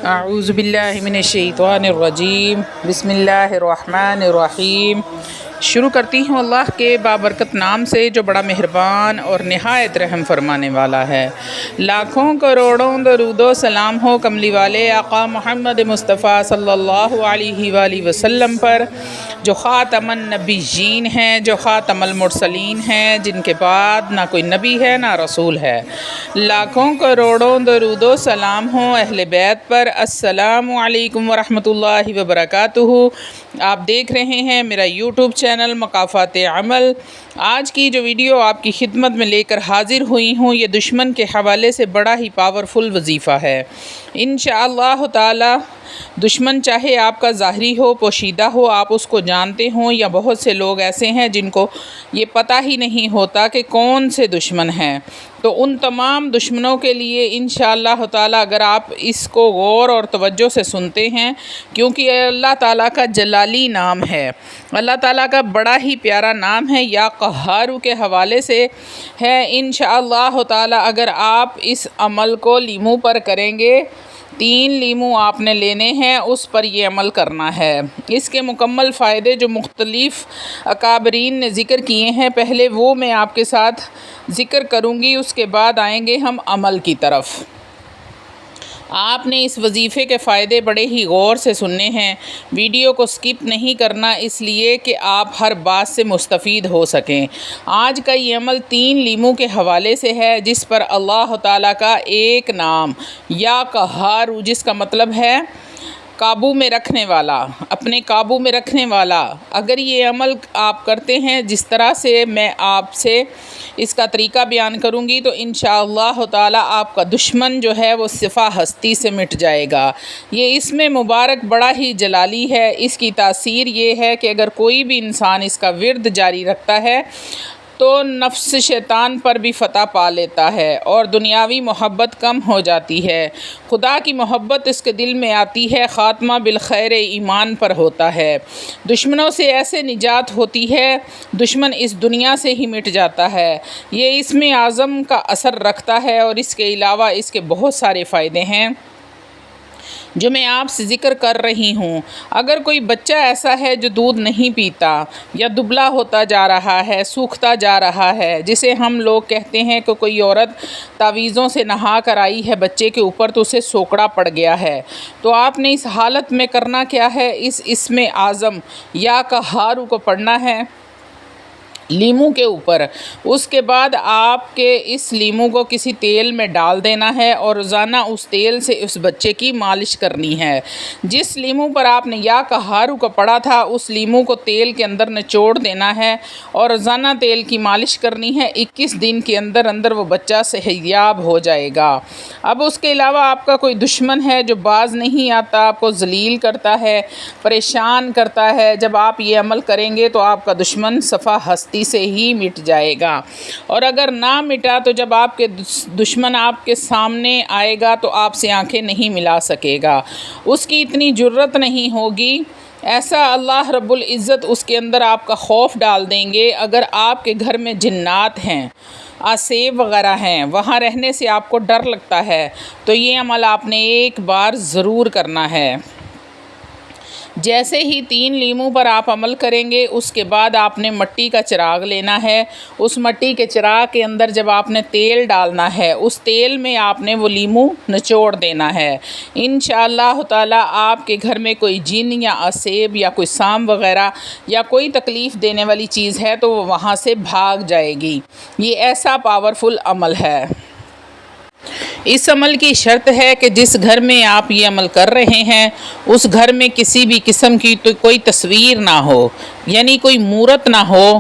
اعوذ باللہ من الشیطان الرجیم بسم اللہ الرحمن الرحیم۔ شروع کرتی ہوں اللہ کے بابرکت نام سے جو بڑا مہربان اور نہایت رحم فرمانے والا ہے۔ لاکھوں کروڑوں درود و سلام ہو کملی والے آقا محمد مصطفیٰ صلی اللہ علیہ وآلہ وسلم پر، جو خاتم النبیین ہیں، جو خاتم المرسلین ہیں، جن کے بعد نہ کوئی نبی ہے نہ رسول ہے۔ لاکھوں کروڑوں درود و سلام ہوں اہل بیت پر۔ السلام علیکم ورحمۃ اللہ وبرکاتہ۔ آپ دیکھ رہے ہیں میرا یوٹیوب چینل مقافات عمل۔ آج کی جو ویڈیو آپ کی خدمت میں لے کر حاضر ہوئی ہوں، یہ دشمن کے حوالے سے بڑا ہی پاورفل وظیفہ ہے۔ انشاءاللہ تعالی دشمن چاہے آپ کا ظاہری ہو، پوشیدہ ہو، آپ اس کو جانتے ہوں، یا بہت سے لوگ ایسے ہیں جن کو یہ پتہ ہی نہیں ہوتا کہ کون سے دشمن ہیں، تو ان تمام دشمنوں کے لیے انشاءاللہ تعالی اگر آپ اس کو غور اور توجہ سے سنتے ہیں، کیونکہ اللہ تعالیٰ کا جلالی نام ہے، اللہ تعالیٰ کا بڑا ہی پیارا نام ہے، یا قہارو کے حوالے سے ہے۔ انشاءاللہ تعالی اگر آپ اس عمل کو لیمو پر کریں گے، 3 لیمو آپ نے لینے ہیں، اس پر یہ عمل کرنا ہے۔ اس کے مکمل فائدے جو مختلف اکابرین نے ذکر کیے ہیں، پہلے وہ میں آپ کے ساتھ ذکر کروں گی، اس کے بعد آئیں گے ہم عمل کی طرف۔ آپ نے اس وظیفے کے فائدے بڑے ہی غور سے سننے ہیں، ویڈیو کو سکپ نہیں کرنا، اس لیے کہ آپ ہر بات سے مستفید ہو سکیں۔ آج کا یہ عمل 3 لیمو کے حوالے سے ہے، جس پر اللہ تعالیٰ کا ایک نام یا قہار، جس کا مطلب ہے قابو میں رکھنے والا، اپنے قابو میں رکھنے والا۔ اگر یہ عمل آپ کرتے ہیں جس طرح سے میں آپ سے اس کا طریقہ بیان کروں گی، تو انشاءاللہ تعالی آپ کا دشمن جو ہے وہ صفا ہستی سے مٹ جائے گا۔ یہ اس میں مبارک بڑا ہی جلالی ہے۔ اس کی تاثیر یہ ہے کہ اگر کوئی بھی انسان اس کا ورد جاری رکھتا ہے تو نفس شیطان پر بھی فتح پا لیتا ہے اور دنیاوی محبت کم ہو جاتی ہے، خدا کی محبت اس کے دل میں آتی ہے، خاتمہ بالخیر ایمان پر ہوتا ہے، دشمنوں سے ایسے نجات ہوتی ہے، دشمن اس دنیا سے ہی مٹ جاتا ہے۔ یہ اسم اعظم کا اثر رکھتا ہے، اور اس کے علاوہ اس کے بہت سارے فائدے ہیں جو میں آپ سے ذکر کر رہی ہوں۔ اگر کوئی بچہ ایسا ہے جو دودھ نہیں پیتا، یا دبلا ہوتا جا رہا ہے، سوکھتا جا رہا ہے، جسے ہم لوگ کہتے ہیں کہ کوئی عورت تعویذوں سے نہا کر آئی ہے بچے کے اوپر تو اسے سوکڑا پڑ گیا ہے، تو آپ نے اس حالت میں کرنا کیا ہے؟ اس اسم اعظم یا قہارو کو پڑھنا ہے لیمو کے اوپر۔ اس کے بعد آپ کے اس لیمو کو کسی تیل میں ڈال دینا ہے، اور روزانہ اس تیل سے اس بچے کی مالش کرنی ہے۔ جس لیمو پر آپ نے یا قہارو کو پڑھا تھا، اس لیمو کو تیل کے اندر نچوڑ دینا ہے، اور روزانہ تیل کی مالش کرنی ہے۔ 21 دن کے اندر اندر وہ بچہ صحتیاب ہو جائے گا۔ اب اس کے علاوہ آپ کا کوئی دشمن ہے جو باز نہیں آتا، آپ کو ذلیل کرتا ہے، پریشان کرتا ہے، جب آپ یہ عمل کریں گے تو آپ کا دشمن صفا ہستی سے ہی مٹ جائے گا۔ اور اگر نہ مٹا تو جب آپ کے دشمن آپ کے سامنے آئے گا تو آپ سے آنکھیں نہیں ملا سکے گا، اس کی اتنی جرت نہیں ہوگی۔ ایسا اللہ رب العزت اس کے اندر آپ کا خوف ڈال دیں گے۔ اگر آپ کے گھر میں جنات ہیں، آسیب وغیرہ ہیں، وہاں رہنے سے آپ کو ڈر لگتا ہے، تو یہ عمل آپ نے ایک بار ضرور کرنا ہے۔ جیسے ہی 3 لیمو پر آپ عمل کریں گے، اس کے بعد آپ نے مٹی کا چراغ لینا ہے۔ اس مٹی کے چراغ کے اندر جب آپ نے تیل ڈالنا ہے، اس تیل میں آپ نے وہ لیمو نچوڑ دینا ہے۔ انشاءاللہ تعالی آپ کے گھر میں کوئی جن یا آسیب یا کوئی سام وغیرہ یا کوئی تکلیف دینے والی چیز ہے تو وہ وہاں سے بھاگ جائے گی۔ یہ ایسا پاورفل عمل ہے۔ اس عمل کی شرط ہے کہ جس گھر میں آپ یہ عمل کر رہے ہیں، اس گھر میں کسی بھی قسم کی تو کوئی تصویر نہ ہو، یعنی کوئی مورت نہ ہو،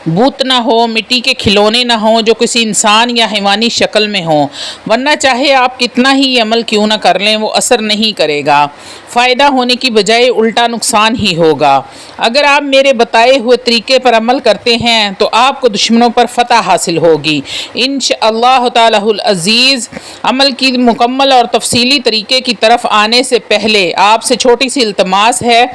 بت نہ ہو، مٹی کے کھلونے نہ ہوں جو کسی انسان یا حیوانی شکل میں ہوں، ورنہ چاہے آپ کتنا ہی یہ عمل کیوں نہ کر لیں، وہ اثر نہیں کرے گا، فائدہ ہونے کی بجائے الٹا نقصان ہی ہوگا۔ اگر آپ میرے بتائے ہوئے طریقے پر عمل کرتے ہیں تو آپ کو دشمنوں پر فتح حاصل ہوگی انشاءاللہ تعالی العزیز۔ عمل کی مکمل اور تفصیلی طریقے کی طرف آنے سے پہلے آپ سے چھوٹی سی التماس ہے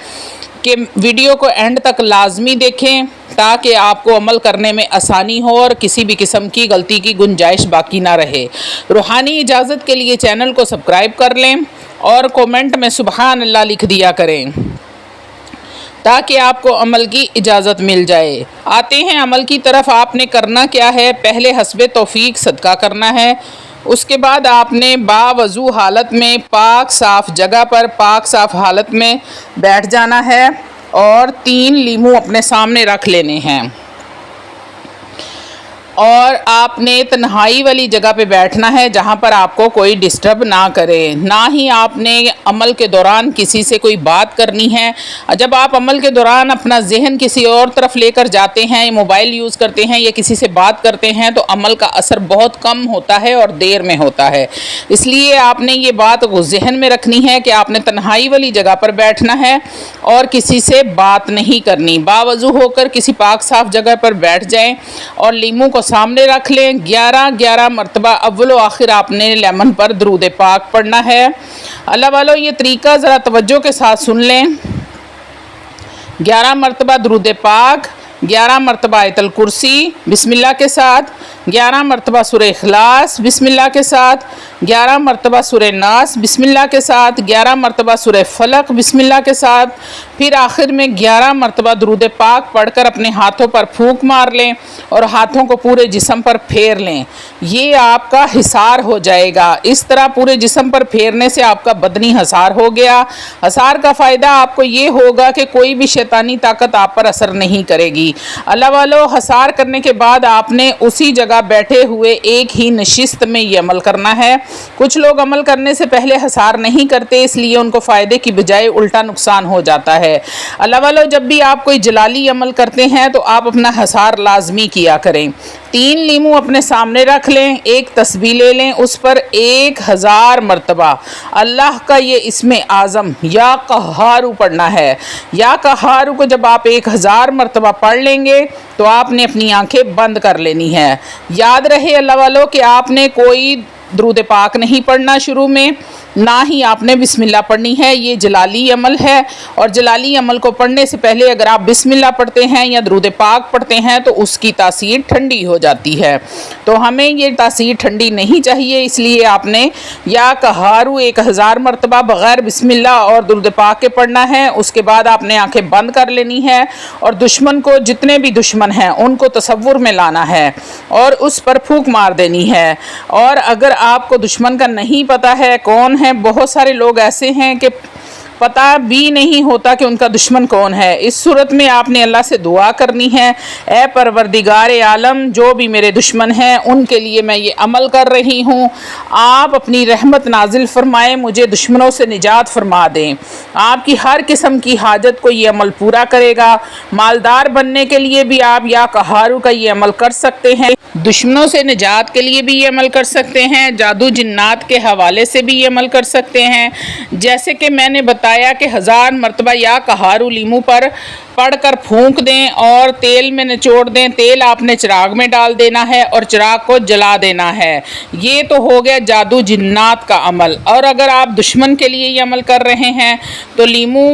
کہ ویڈیو کو اینڈ تک لازمی دیکھیں، تاکہ آپ کو عمل کرنے میں آسانی ہو اور کسی بھی قسم کی غلطی کی گنجائش باقی نہ رہے۔ روحانی اجازت کے لیے چینل کو سبسکرائب کر لیں اور کومنٹ میں سبحان اللہ لکھ دیا کریں تاکہ آپ کو عمل کی اجازت مل جائے۔ آتے ہیں عمل کی طرف۔ آپ نے کرنا کیا ہے؟ پہلے حسب توفیق صدقہ کرنا ہے، اس کے بعد آپ نے باوضو حالت میں پاک صاف جگہ پر پاک صاف حالت میں بیٹھ جانا ہے اور 3 لیمو اپنے سامنے رکھ لینے ہیں، اور آپ نے تنہائی والی جگہ پہ بیٹھنا ہے جہاں پر آپ کو کوئی ڈسٹرب نہ کرے۔ نہ ہی آپ نے عمل کے دوران کسی سے کوئی بات کرنی ہے۔ جب آپ عمل کے دوران اپنا ذہن کسی اور طرف لے کر جاتے ہیں، موبائل یوز کرتے ہیں یا کسی سے بات کرتے ہیں تو عمل کا اثر بہت کم ہوتا ہے اور دیر میں ہوتا ہے۔ اس لیے آپ نے یہ بات ذہن میں رکھنی ہے کہ آپ نے تنہائی والی جگہ پر بیٹھنا ہے اور کسی سے بات نہیں کرنی۔ باوضو ہو کر کسی پاک صاف جگہ پر بیٹھ جائیں اور لیمو کو سامنے رکھ لیں۔ 11 مرتبہ اول و آخر آپ نے لیمن پر درود پاک پڑھنا ہے۔ اللہ والو یہ طریقہ ذرا توجہ کے ساتھ سن لیں۔ 11 مرتبہ درود پاک، 11 مرتبہ آیت الکرسی بسم اللہ کے ساتھ، 11 مرتبہ سورہ اخلاص بسم اللہ کے ساتھ، 11 مرتبہ سورہ ناس بسم اللہ کے ساتھ، 11 مرتبہ سورہ فلق بسم اللہ کے ساتھ، پھر آخر میں 11 مرتبہ درود پاک پڑھ کر اپنے ہاتھوں پر پھونک مار لیں اور ہاتھوں کو پورے جسم پر پھیر لیں۔ یہ آپ کا حصار ہو جائے گا۔ اس طرح پورے جسم پر پھیرنے سے آپ کا بدنی حصار ہو گیا۔ حصار کا فائدہ آپ کو یہ ہوگا کہ کوئی بھی شیطانی طاقت آپ پر اثر نہیں کرے گی۔ اللہ والو حصار کرنے کے بعد آپ نے اسی جگہ بیٹھے ہوئے ایک ہی نشست میں یہ عمل کرنا ہے۔ کچھ لوگ عمل کرنے سے پہلے حصار نہیں کرتے، اس لیے ان کو فائدے کی بجائے الٹا نقصان ہو جاتا ہے۔ اللہ والو جب بھی آپ کوئی جلالی عمل کرتے ہیں تو آپ اپنا حصار لازمی کیا کریں۔ 3 لیمو اپنے سامنے رکھ لیں، ایک تسبیح لے لیں، اس پر 1000 مرتبہ اللہ کا یہ اسم اعظم یا قہارو پڑھنا ہے۔ یا قہارو کو جب آپ 1000 مرتبہ پڑھ لیں گے تو آپ نے اپنی آنکھیں بند کر لینی ہے۔ یاد رہے اللہ والو کہ آپ نے کوئی درود پاک نہیں پڑھنا شروع میں، نہ ہی آپ نے بسم اللہ پڑھنی ہے۔ یہ جلالی عمل ہے اور جلالی عمل کو پڑھنے سے پہلے اگر آپ بسم اللہ پڑھتے ہیں یا درود پاک پڑھتے ہیں تو اس کی تاثیر ٹھنڈی ہو جاتی ہے، تو ہمیں یہ تاثیر ٹھنڈی نہیں چاہیے، اس لیے آپ نے یا قہارو 1000 مرتبہ بغیر بسم اللہ اور درود پاک کے پڑھنا ہے۔ اس کے بعد آپ نے آنکھیں بند کر لینی ہے اور دشمن کو، جتنے بھی دشمن ہیں ان کو تصور میں لانا ہے اور اس پر پھونک مار دینی ہے۔ اور اگر آپ کو دشمن کا نہیں پتہ ہے کون ہے، بہت سارے لوگ ایسے ہیں کہ پتہ بھی نہیں ہوتا کہ ان کا دشمن کون ہے، اس صورت میں آپ نے اللہ سے دعا کرنی ہے، اے پروردگار عالم جو بھی میرے دشمن ہیں ان کے لیے میں یہ عمل کر رہی ہوں، آپ اپنی رحمت نازل فرمائیں، مجھے دشمنوں سے نجات فرما دیں۔ آپ کی ہر قسم کی حاجت کو یہ عمل پورا کرے گا۔ مالدار بننے کے لیے بھی آپ یا قہارو کا یہ عمل کر سکتے ہیں، دشمنوں سے نجات کے لیے بھی یہ عمل کر سکتے ہیں، جادو جنات کے حوالے سے بھی یہ عمل کر سکتے ہیں۔ جیسے کہ میں نے بتایا کہ 1000 مرتبہ یا قہارو لیمو پر پڑھ کر پھونک دیں اور تیل میں نچوڑ دیں۔ تیل آپ نے چراغ میں ڈال دینا ہے اور چراغ کو جلا دینا ہے۔ یہ تو ہو گیا جادو جنات کا عمل۔ اور اگر آپ دشمن کے لیے یہ عمل کر رہے ہیں تو لیمو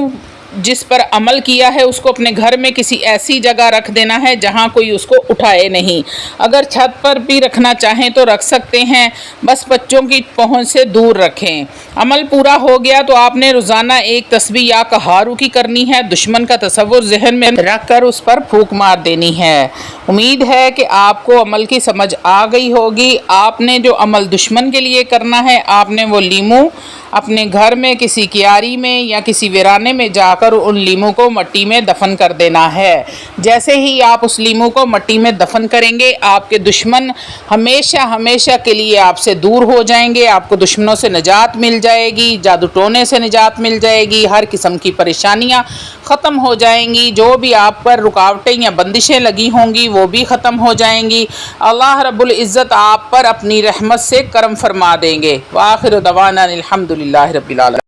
جس پر عمل کیا ہے اس کو اپنے گھر میں کسی ایسی جگہ رکھ دینا ہے جہاں کوئی اس کو اٹھائے نہیں۔ اگر چھت پر بھی رکھنا چاہیں تو رکھ سکتے ہیں، بس بچوں کی پہنچ سے دور رکھیں۔ عمل پورا ہو گیا تو آپ نے روزانہ ایک تسبیح یا قہارو کی کرنی ہے، دشمن کا تصور ذہن میں رکھ کر اس پر پھونک مار دینی ہے۔ امید ہے کہ آپ کو عمل کی سمجھ آ گئی ہوگی۔ آپ نے جو عمل دشمن کے لیے کرنا ہے، آپ نے وہ لیمو اپنے گھر میں کسی کیاری میں یا کسی ویرانے میں جا کر ان لیمو کو مٹی میں دفن کر دینا ہے۔ جیسے ہی آپ اس لیمو کو مٹی میں دفن کریں گے آپ کے دشمن ہمیشہ ہمیشہ کے لیے آپ سے دور ہو جائیں گے، آپ کو دشمنوں سے نجات مل جائے گی، جادو ٹونے سے نجات مل جائے گی، ہر قسم کی پریشانیاں ختم ہو جائیں گی، جو بھی آپ پر رکاوٹیں یا بندشیں لگی ہوں گی وہ بھی ختم ہو جائیں گی۔ اللہ رب العزت آپ پر اپنی رحمت سے کرم فرما دیں گے۔ وآخر دعوانا الحمدللہ رب العالمین۔